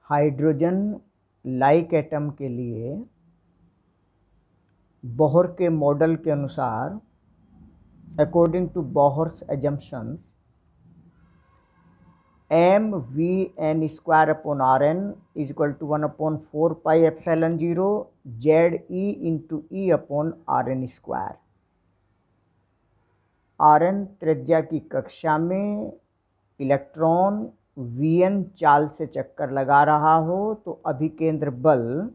Hydrogen like atom के लिए Bohr के मॉडल के अनुसार according to Bohr's assumptions mvn square upon rn is equal to 1/4 pi epsilon 0 ze into e upon rn square. rn त्रिज्या की कक्षा में इलेक्ट्रॉन vn चाल से चक्कर लगा रहा हो तो अभिकेंद्र बल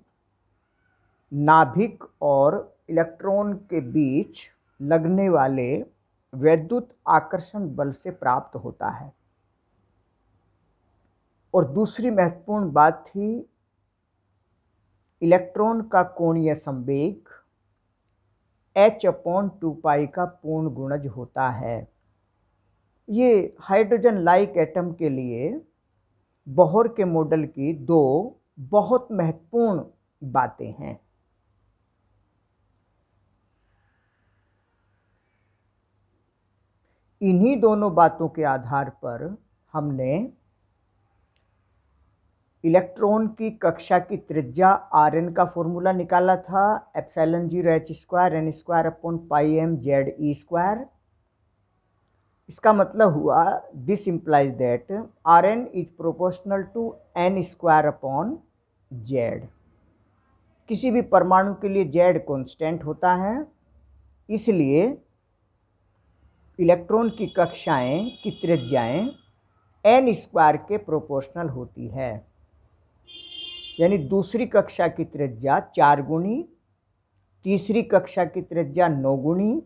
नाभिक और इलेक्ट्रॉन के बीच लगने वाले वैद्युत आकर्षण बल से प्राप्त होता है। और दूसरी महत्वपूर्ण बात थी इलेक्ट्रॉन का कोणीय संवेग h/2 पाई का पूर्ण गुणज होता है। ये हाइड्रोजन लाइक एटम के लिए बोहर के मॉडल की दो बहुत महत्वपूर्ण बातें हैं। इन्हीं दोनों बातों के आधार पर हमने इलेक्ट्रॉन की कक्षा की त्रिज्या Rn का फॉर्मूला निकाला था epsilon 0 h square n square upon pi m ze square. इसका मतलब हुआ this implies that Rn is proportional to n square upon z। किसी भी परमाणु के लिए z कांस्टेंट होता है, इसलिए इलेक्ट्रॉन की कक्षाएं की त्रिज्याएं n स्क्वायर के प्रोपोर्शनल होती है। यानी दूसरी कक्षा की त्रिज्या 4 गुनी, तीसरी कक्षा की त्रिज्या 9 गुनी,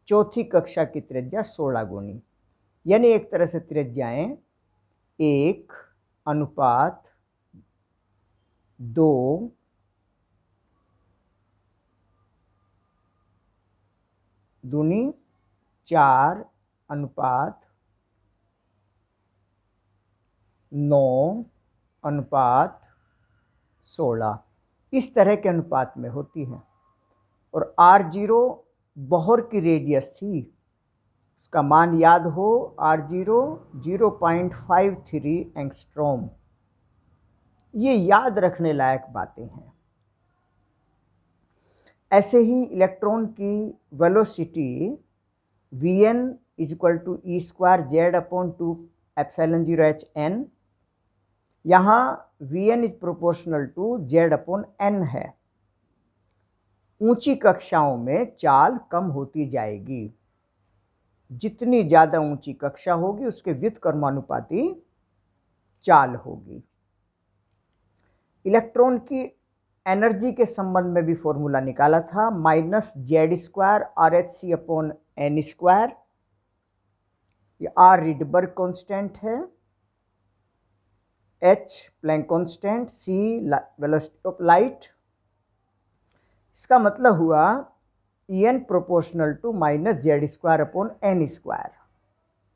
चौथी कक्षा की त्रिज्या 16 गुनी। यानी एक तरह से त्रिज्याएं 1:2 दूनी 4:9:16 इस तरह के अनुपात में होती है। और R0 बोहर की रेडियस थी, उसका मान याद हो R0 0.53 एंगस्ट्रॉम। ये याद रखने लायक बातें हैं। ऐसे ही इलेक्ट्रॉन की velocity vn is equal to e square z upon 2 epsilon 0 h n। यहाँ vn is proportional to z upon n है। ऊंची कक्षाओं में चाल कम होती जाएगी। जितनी ज़्यादा ऊंची कक्षा होगी उसके व्युत्क्रमानुपाती चाल होगी। इलेक्ट्रॉन की एनर्जी के संबंध में भी फॉर्मूला निकाला था -z square RH upon n square. ये R रिडबर्ग कांस्टेंट है, H Planck constant, C velocity of light. इसका मतलब हुआ En proportional to -z square upon n square.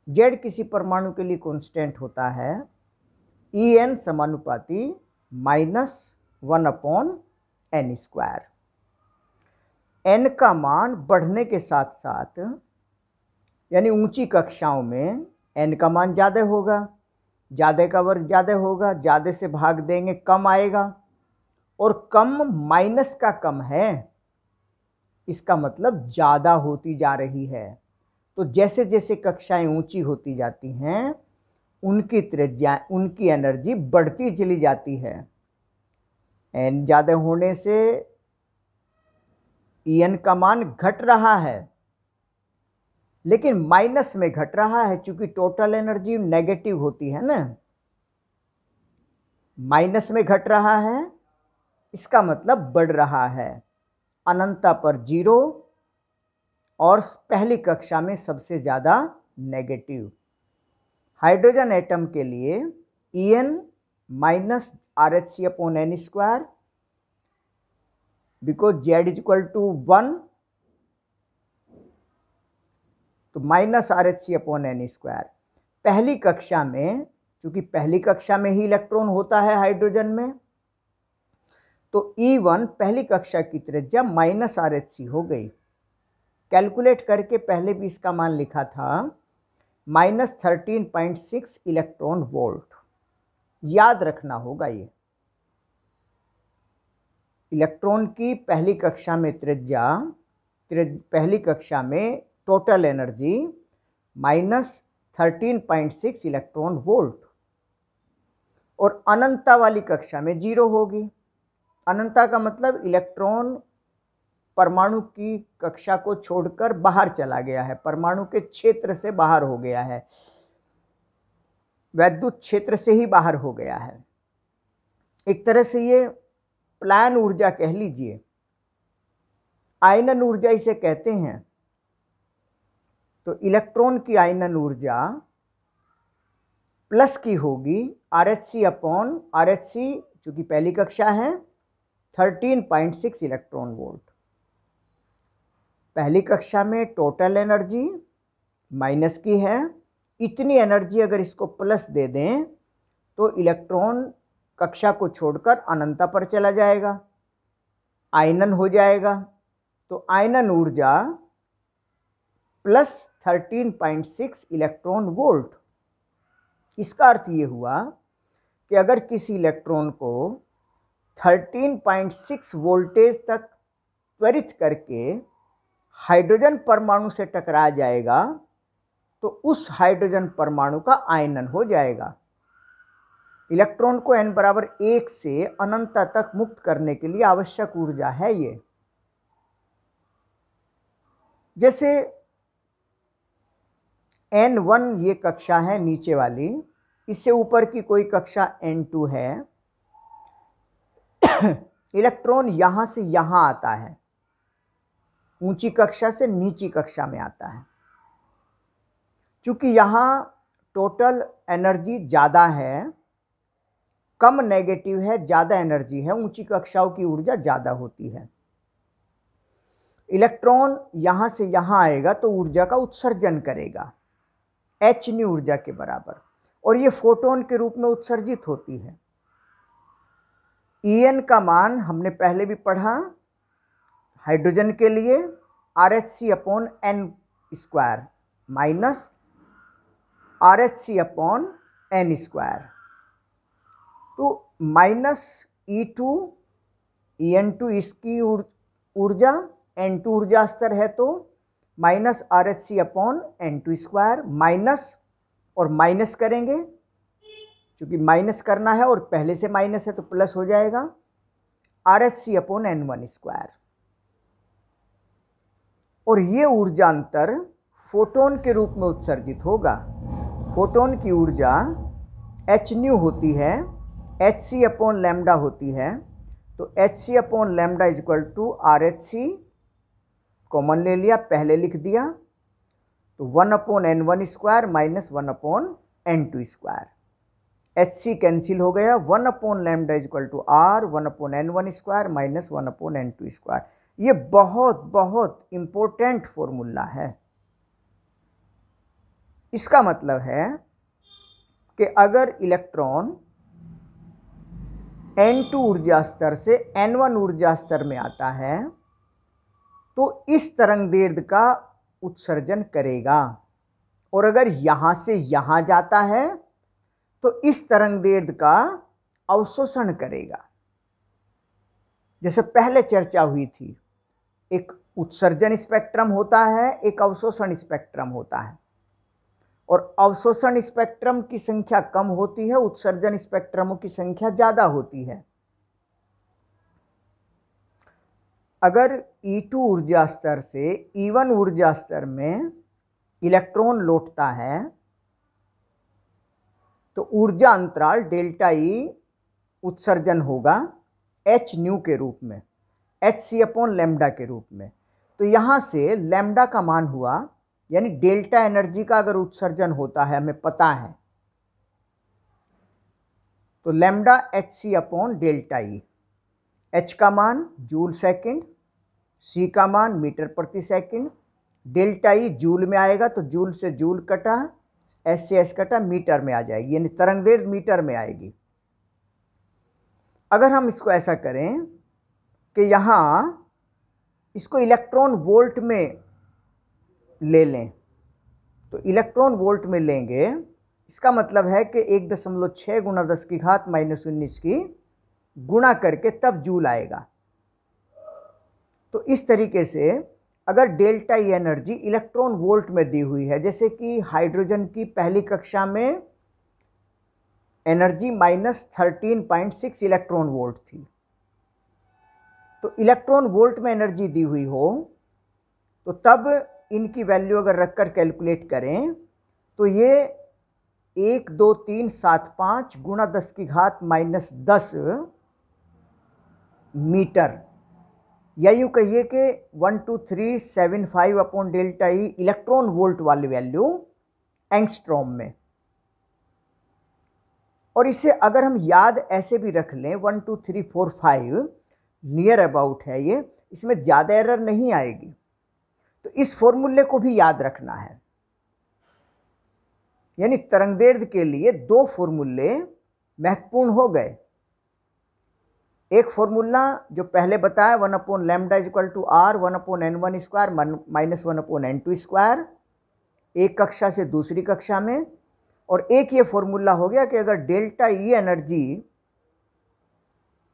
z किसी परमाणु के लिए कांस्टेंट होता है, En समानुपाती -1 अपॉन n स्क्वायर। n का मान बढ़ने के साथ साथ यानी ऊंची कक्षाओं में n का मान ज़्यादा होगा, ज़्यादा का वर्ग ज़्यादा होगा, ज़्यादा से भाग देंगे कम आएगा, और कम माइनस का कम है, इसका मतलब ज़्यादा होती जा रही है। तो जैसे जैसे कक्षाएं ऊंची होती जाती हैं उनकी त्रिज्या, उनकी एनर्जी बढ़ती चली जाती है। n ज़्यादा होने से En का मान घट रहा है, लेकिन माइनस में घट रहा है, क्योंकि टोटल एनर्जी नेगेटिव होती है ना। माइनस में घट रहा है, इसका मतलब बढ़ रहा है। अनंता पर 0 और पहली कक्षा में सबसे ज़्यादा नेगेटिव। हाइड्रोजन एटम के लिए En -RH upon n square, because z is equal to 1, तो -RH अपॉन n स्क्वायर। पहली कक्षा में, क्योंकि पहली कक्षा में ही इलेक्ट्रॉन होता है हाइड्रोजन में, तो E1 पहली कक्षा की त्रिज्या -RH हो गई। कैलकुलेट करके पहले भी इसका मान लिखा था -13.6 इलेक्ट्रॉन वोल्ट। याद रखना होगा ये। इलेक्ट्रॉन की पहली कक्षा में टोटल एनर्जी -13.6 इलेक्ट्रॉन वोल्ट, और अनंता वाली कक्षा में 0 होगी। अनंता का मतलब इलेक्ट्रॉन परमाणु की कक्षा को छोड़कर बाहर चला गया है, परमाणु के क्षेत्र से बाहर हो गया है, वैद्युत क्षेत्र से ही बाहर हो गया है। एक तरह से ये प्लान ऊर्जा कह लीजिए, आयनन ऊर्जा इसे कहते हैं। तो इलेक्ट्रॉन की आयनन ऊर्जा प्लस की होगी RH अपॉन RH, चूंकि पहली कक्षा है, 13.6 इलेक्ट्रॉन वोल्ट। पहली कक्षा में टोटल एनर्जी माइनस की है, इतनी एनर्जी अगर इसको प्लस दे दें तो इलेक्ट्रॉन कक्षा को छोड़कर अनंता पर चला जाएगा, आयनन हो जाएगा। तो आयनन ऊर्जा प्लस 13.6 इलेक्ट्रॉन वोल्ट। इसका अर्थ ये हुआ कि अगर किसी इलेक्ट्रॉन को 13.6 वोल्टेज तक त्वरित करके हाइड्रोजन परमाणु से टकरा जाएगा तो उस हाइड्रोजन परमाणु का आयनन हो जाएगा। इलेक्ट्रॉन को n बराबर 1 से अनंता तक मुक्त करने के लिए आवश्यक ऊर्जा है ये। जैसे n1 ये कक्षा है नीचे वाली, इससे ऊपर की कोई कक्षा n2 है। इलेक्ट्रॉन यहां से यहां आता है, ऊंची कक्षा से नीची कक्षा में आता है। चूंकि यहां टोटल एनर्जी ज़्यादा है, कम नेगेटिव है, ज़्यादा एनर्जी है, ऊंची कक्षाओं की ऊर्जा ज़्यादा होती है। इलेक्ट्रॉन यहां से यहां आएगा तो ऊर्जा का उत्सर्जन करेगा hν ऊर्जा के बराबर, और ये फोटोन के रूप में उत्सर्जित होती है। En का मान हमने पहले भी पढ़ा, हाइड्रोजन के लिए RH upon n² minus RH upon n²। तो माइनस E2 En2 इसकी ऊर्जा, n2 ऊर्जा स्तर है तो minus RH upon n², minus और माइनस करेंगे, क्योंकि माइनस करना है और पहले से माइनस है तो प्लस हो जाएगा, RH अपॉन n1²। और ये ऊर्जा अंतर फोटोन के रूप में उत्सर्जित होगा। फोटोन की ऊर्जा hν होती है, hc अपॉन लैम्डा होती है। तो hc upon lambda is equal to RH, common ले लिया, पहले लिख दिया, तो 1 upon n1² minus 1 upon n2²। hc cancel हो गया, 1 upon lambda is equal to r, 1 upon n1² minus 1 upon n2²। ये बहुत बहुत इंपॉर्टेंट फॉर्मूला है। इसका मतलब है कि अगर इलेक्ट्रॉन n2 ऊर्जा स्तर से n1 ऊर्जा स्तर में आता है तो इस तरंग दैर्ध्य का उत्सर्जन करेगा, और अगर यहां से यहां जाता है तो इस तरंग दैर्ध्य का अवशोषण करेगा। जैसे पहले चर्चा हुई थी, एक उत्सर्जन स्पेक्ट्रम होता है, एक अवशोषण स्पेक्ट्रम होता है, और अवशोषण स्पेक्ट्रम की संख्या कम होती है, उत्सर्जन स्पेक्ट्रमों की संख्या ज़्यादा होती है। अगर E2 ऊर्जा स्तर से E1 ऊर्जा स्तर में इलेक्ट्रॉन लौटता है तो ऊर्जा अंतराल डेल्टा E उत्सर्जन होगा hν के रूप में, hc अपॉन लैम्डा के रूप में। तो यहाँ से लैम्डा का मान हुआ, यानी डेल्टा एनर्जी का अगर उत्सर्जन होता है, हमें पता है, तो lambda hc upon delta E। h का मान जूल सेकंड, c का मान मीटर प्रति सेकंड, डेल्टा E जूल में आएगा तो जूल से जूल कटा, s से s कटा, मीटर में आ जाएगी, यानी तरंग दैर्ध्य मीटर में आएगी। अगर हम इसको ऐसा करें कि यहाँ इसको इलेक्ट्रॉन वोल्ट में ले लें, तो इलेक्ट्रॉन वोल्ट में लेंगे, इसका मतलब है कि 1.6 × 10⁻⁻19 की गुणा करके तब जूल आएगा। तो इस तरीके से अगर delta E energy electron volt में दी हुई है, जैसे कि हाइड्रोजन की पहली कक्षा में एनर्जी -13.6 इलेक्ट्रॉन वोल्ट थी, तो इलेक्ट्रॉन वोल्ट में एनर्जी दी हुई हो तो तब इनकी वैल्यू अगर रखकर कैलकुलेट करें तो ये 12375 गुणा 10⁻⁻10 मीटर, या यूँ कहिए कि 12375 upon delta E electron volt वाली वैल्यू एंगस्ट्रॉम में। और इसे अगर हम याद ऐसे भी रख लें 1 2 3 4 5 नियर अबाउट है ये, इसमें ज़्यादा एरर नहीं आएगी, तो इस फॉर्मूले को भी याद रखना है। यानी तरंगदैर्घ्य के लिए दो फॉर्मूले महत्वपूर्ण हो गए। एक फॉर्मूला जो पहले बताया 1/λ = r 1/n1² -1/n2², एक कक्षा से दूसरी कक्षा में। और एक ये फॉर्मूला हो गया कि अगर डेल्टा ई एनर्जी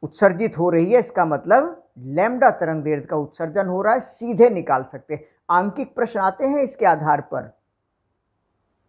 उत्सर्जित हो रही है, इसका मतलब लैम्डा तरंगदैर्घ्य का उत्सर्जन हो रहा है, सीधे निकाल सकते हैं। आंकिक प्रश्न आते हैं इसके आधार पर,